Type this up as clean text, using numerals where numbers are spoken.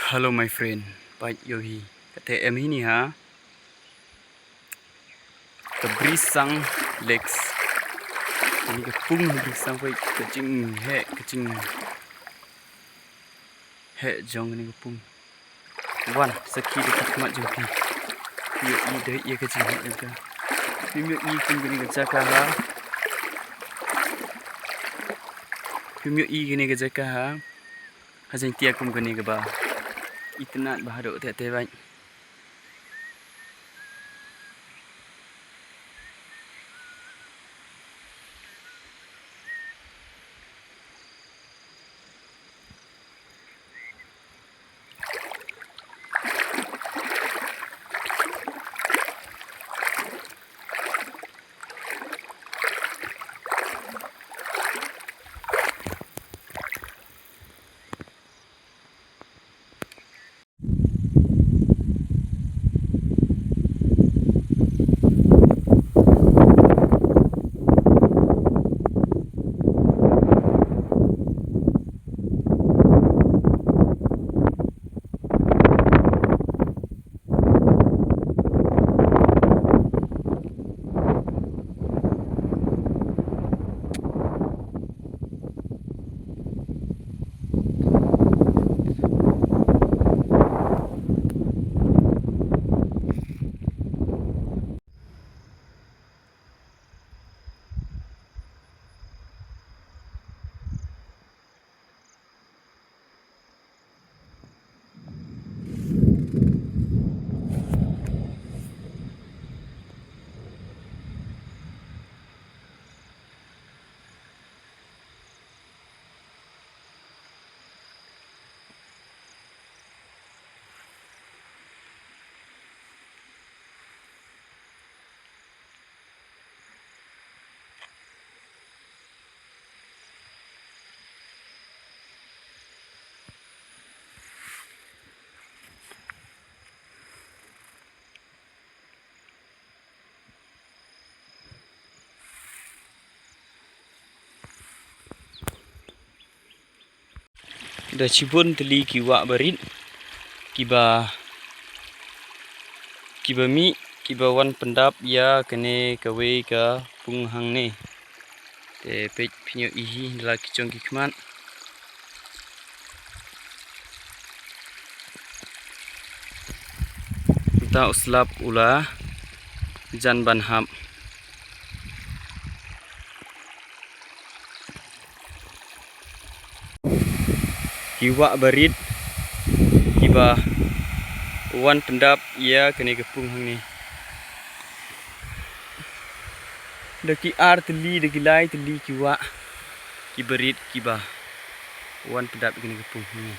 Hello my friend, Pak Yohi. Kata ini ha, kebrisang legs. Ini kepung brisang pai kecing he jong ini kepung. Wan sakit dekat mat jongki. Yo i dari ia kecing he juga. Pimyo i pun gini kecaka ha. Pimyo i gini kecaka ha. Hajan tiak kum gini ke ba. Itna bahadok tete baik. Dah cibun teli kiwa barit kiba mi kiba wan pendap ya kene kawe ka punghang ne te pej pinyo ihi dala kicong kikmat kita uslap ula jan banham kiwa barit kiba wan pendap ya kene kepung hang ni daki ar teli daki lai teli kiwa kiberit kiba wan pendap kene kepung hang ni.